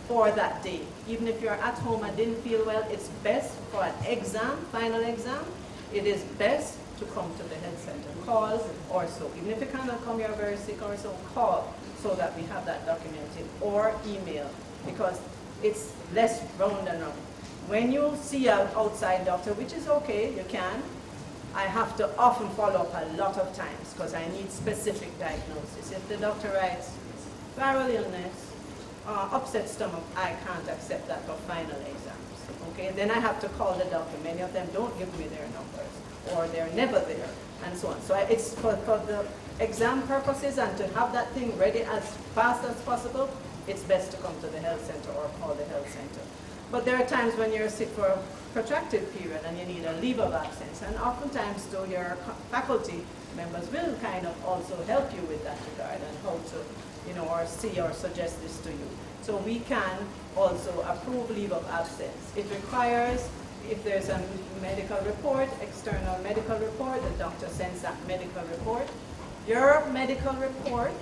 Speaker 9: for that day. Even if you're at home and didn't feel well, it's best for an exam, final exam. It is best to come to the health center. Call or so. Even if you cannot come, you're very sick or so, call so that we have that documented, or email, because it's less round and round. When you see an outside doctor, which is okay, you can, I have to often follow up a lot of times because I need specific diagnosis. If the doctor writes viral illness, upset stomach, I can't accept that for final exams. Okay, then I have to call the doctor. Many of them don't give me their numbers, or they're never there, and so on. So it's for the exam purposes and to have that thing ready as fast as possible, it's best to come to the health center or call the health center. But there are times when you're sick for a protracted period and you need a leave of absence, and oftentimes though your faculty members will kind of also help you with that regard and how to, you know, or see or suggest this to you. So we can also approve leave of absence. It requires, if there's a medical report, external medical report, the doctor sends that medical report. Your medical report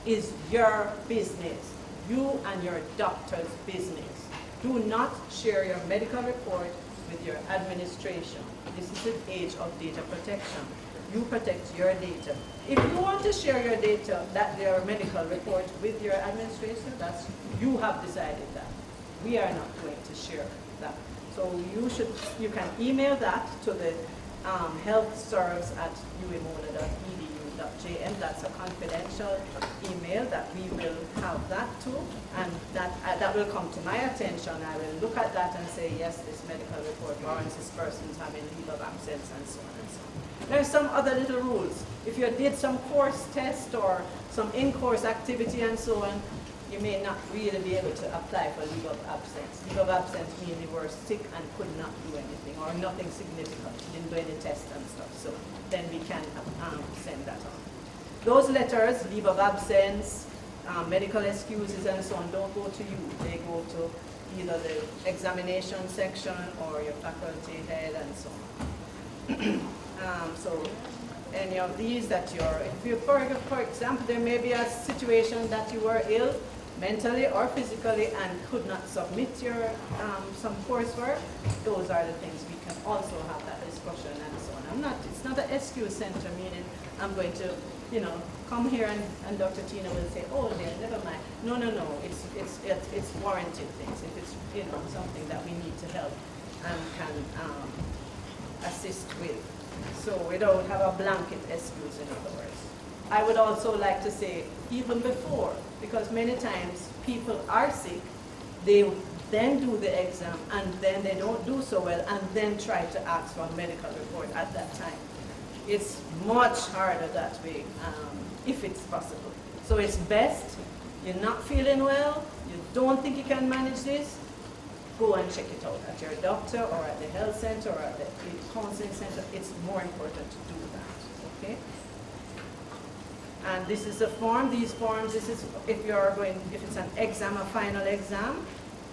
Speaker 9: is your business, you and your doctor's business. Do not share your medical report with your administration. This is the age of data protection. You protect your data. If you want to share your data, your medical report with your administration, that's, you have decided that. We are not going to share that. So you can email that to the healthserves@umona.edu.jm. That's a confidential email that we will have that too, and that will come to my attention. I will look at that and say, yes, this medical report warrants this person's having leave of absence, and so on and so on. There are some other little rules. If you did some course test or some in-course activity and so on, you may not really be able to apply for leave of absence. Leave of absence means you were sick and could not do anything, or nothing significant, didn't do any tests and stuff. So then we can send that on. Those letters, leave of absence, medical excuses and so on, don't go to you. They go to either the examination section or your faculty head and so on. So any of these that for example, there may be a situation that you were ill mentally or physically and could not submit your some coursework. Those are the things we can also have that discussion and so on. It's not an excuse center, meaning I'm going to, you know, come here and Dr. Tina will say, oh dear, never mind. No. It's warranted things. If it's, you know, something that we need to help and can assist with. So we don't have a blanket excuse, in other words. I would also like to say, even before, because many times people are sick, they then do the exam and then they don't do so well and then try to ask for a medical report at that time. It's much harder that way, if it's possible. So it's best, you're not feeling well, you don't think you can manage this, go and check it out at your doctor or at the health center or at the counseling center. It's more important to do that, okay? And this is a form, these forms, this is if it's an exam, a final exam,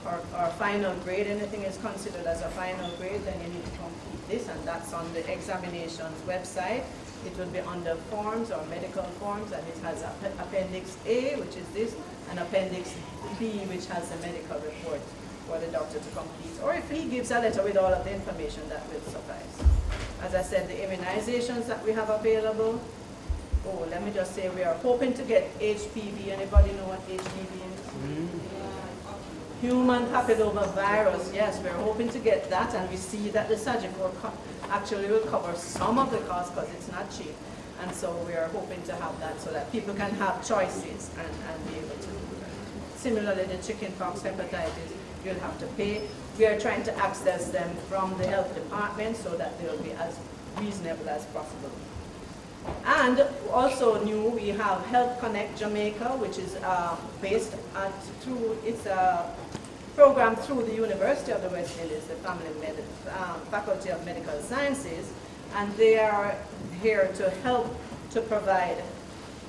Speaker 9: or final grade, anything is considered as a final grade, then you need to complete this, and that's on the examinations website. It will be under forms or medical forms, and it has Appendix A, which is this, and Appendix B, which has the medical report for the doctor to complete. Or if he gives a letter with all of the information, that will suffice. As I said, the immunizations that we have available. Oh, let me just say we are hoping to get HPV. Anybody know what HPV is? Human papillomavirus. Yes, we're hoping to get that, and we see that the surgical actually will cover some of the cost because it's not cheap. And so we are hoping to have that so that people can have choices and be able to do that. Similarly, the chickenpox, hepatitis, you'll have to pay. We are trying to access them from the health department so that they'll be as reasonable as possible. And also new, we have Health Connect Jamaica, which is based it's a program through the University of the West Indies, the Faculty of Medical Sciences, and they are here to help to provide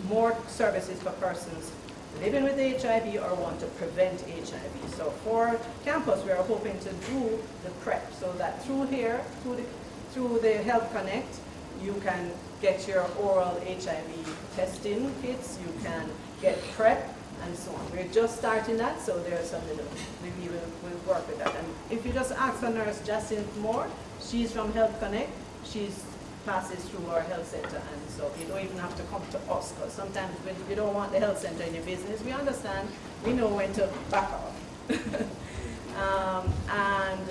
Speaker 9: more services for persons living with HIV or want to prevent HIV. So for campus, we are hoping to do the PrEP, so that through here, through the Health Connect, you can get your oral HIV testing kits, you can get PrEP, and so on. We're just starting that, so there's a little, maybe we'll work with that. And if you just ask for Nurse Jacinth Moore, she's from Health Connect, she's passes through our health center, and so you don't even have to come to us, because sometimes when you don't want the health center in your business, we understand, we know when to back off. And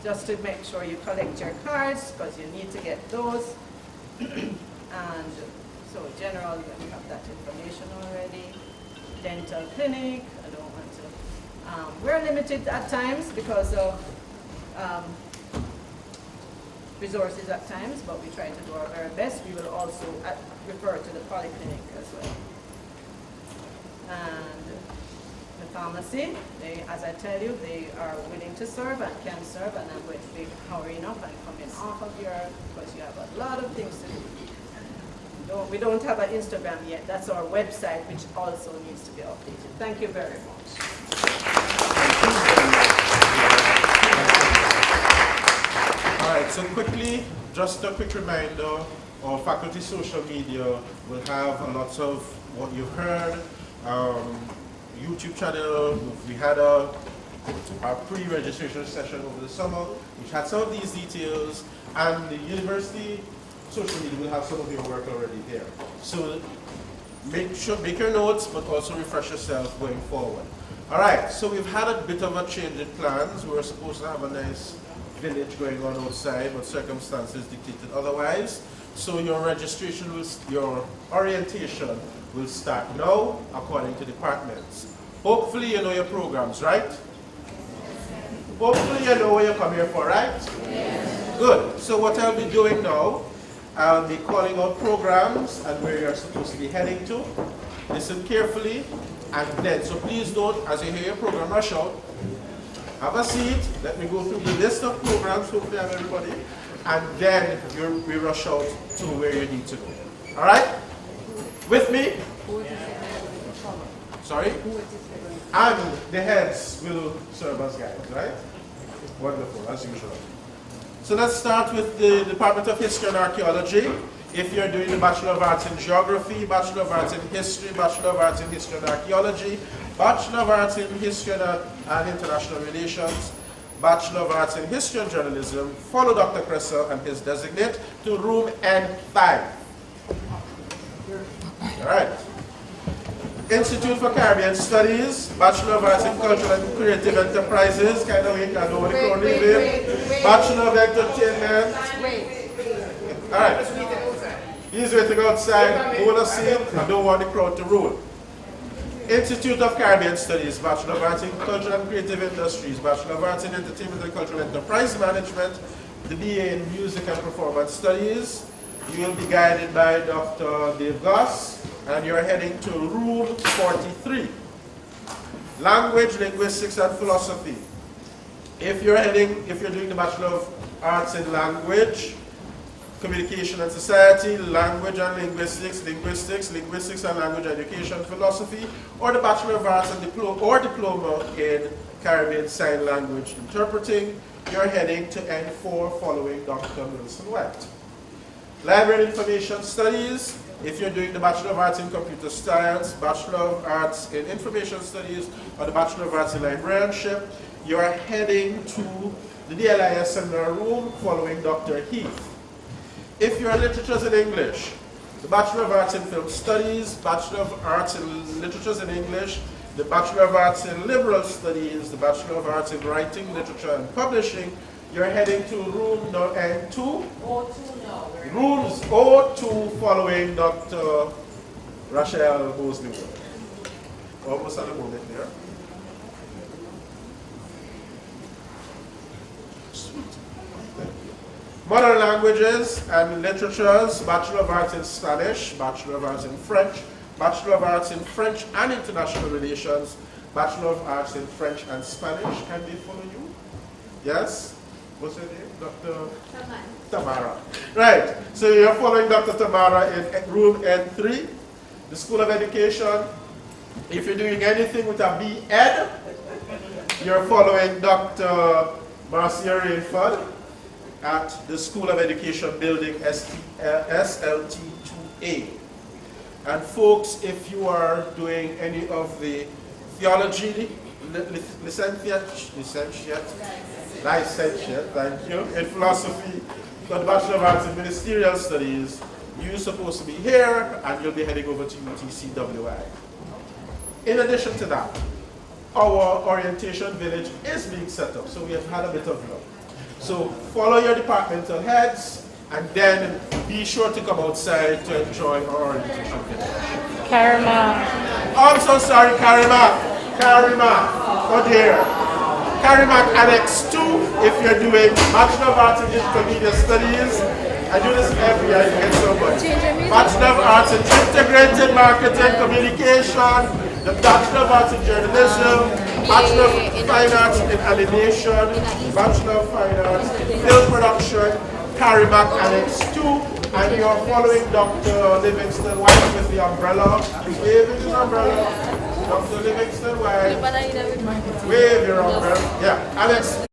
Speaker 9: just to make sure you collect your cards, because you need to get those. And so generally, we have that information already. Dental clinic, I don't want to. We're limited at times because of resources at times, but we try to do our very best. We will also refer to the polyclinic as well. And the pharmacy, as I tell you, they are willing to serve and can serve, and I'm going to be hurrying up and coming off of because you have a lot of things to do. We don't have an Instagram yet. That's our website, which also needs to be updated. Thank you very much.
Speaker 1: All right, so quickly, just a quick reminder, our faculty social media will have a lot of what you've heard. YouTube channel, we had our pre-registration session over the summer, which had some of these details, and the university social media will have some of your work already there. So make your notes, but also refresh yourself going forward. All right, so we've had a bit of a change in plans. We were supposed to have a nice village going on outside, but circumstances dictated otherwise. So your your orientation will start now according to departments. Hopefully you know your programs, right? Hopefully you know what you come here for, right? Yes. Good. So what I'll be doing now, I'll be calling out programs and where you're supposed to be heading to. Listen carefully, and then, so please don't, as you hear your program rush out, have a seat, let me go through the list of programs, hopefully I have everybody, and then we rush out to where you need to go. All right? With me? Sorry? And the heads will serve as guides, right? Wonderful, as usual. So let's start with the Department of History and Archaeology. If you're doing the Bachelor of Arts in Geography, Bachelor of Arts in History, Bachelor of Arts in History and Archaeology, Bachelor of Arts in History and International Relations, Bachelor of Arts in History and Journalism, follow Dr. Cresser and his designate to room N5. All right. Institute for Caribbean Studies, Bachelor of Arts in Cultural and Creative Enterprises, kind of wait, I know what the crowd is. Bachelor of Entertainment. All right. He's waiting outside, hold a seat, I don't want the crowd to rule. Institute of Caribbean Studies, Bachelor of Arts in Cultural and Creative Industries, Bachelor of Arts in Entertainment and Cultural Enterprise Management, the BA in Music and Performance Studies. You will be guided by Dr. Dave Goss, and you're heading to room 43. Language, Linguistics and Philosophy. If you're doing the Bachelor of Arts in Language, Communication and Society, Language and Linguistics, Linguistics and Language Education, Philosophy, or the Bachelor of Arts and Diploma in Caribbean Sign Language Interpreting, you're heading to N4 following Dr. Wilson White. Library and Information Studies, if you're doing the Bachelor of Arts in Computer Science, Bachelor of Arts in Information Studies, or the Bachelor of Arts in Librarianship, you are heading to the DLIS Seminar Room following Dr. Heath. If you're Literatures in English, the Bachelor of Arts in Film Studies, Bachelor of Arts in Literatures in English, the Bachelor of Arts in Liberal Studies, the Bachelor of Arts in Writing, Literature and Publishing, you're heading to room N2.
Speaker 2: O2 now.
Speaker 1: Rooms O2 following Dr. Rachel Mosley. Almost at the moment there. Sweet. Modern Languages and Literatures, Bachelor of Arts in Spanish, Bachelor of Arts in French, Bachelor of Arts in French and International Relations, Bachelor of Arts in French and Spanish. Can they follow you? Yes? What's your name? Dr. Tamara. Right. So you're following Dr. Tamara in room N3, the School of Education. If you're doing anything with a B.Ed, you're following Dr. Marcia Rainford at the School of Education building SLT2A. And folks, if you are doing any of the theology, licentiate, thank you, in philosophy, got the Bachelor of Arts in Ministerial Studies, you're supposed to be here and you'll be heading over to UTCWI. In addition to that, our orientation village is being set up, so we have had a bit of luck. So follow your departmental heads and then be sure to come outside to enjoy our orientation village.
Speaker 3: Karima.
Speaker 1: Oh, I'm so sorry, Karima. Karima. Oh dear. Karima Annex 2, if you're doing Bachelor of Arts in Intermediate Studies. I do this every year, I get so much. Bachelor of Arts in Integrated Marketing Communication, the Bachelor of Arts in Journalism, Bachelor of Fine Arts in Animation, Bachelor of Fine Arts in Film Production, Karima Annex 2, and you're following Dr. Livingston White with the umbrella. Waving his umbrella. Dr. Livingston White. Wave your umbrella. Yeah, Annex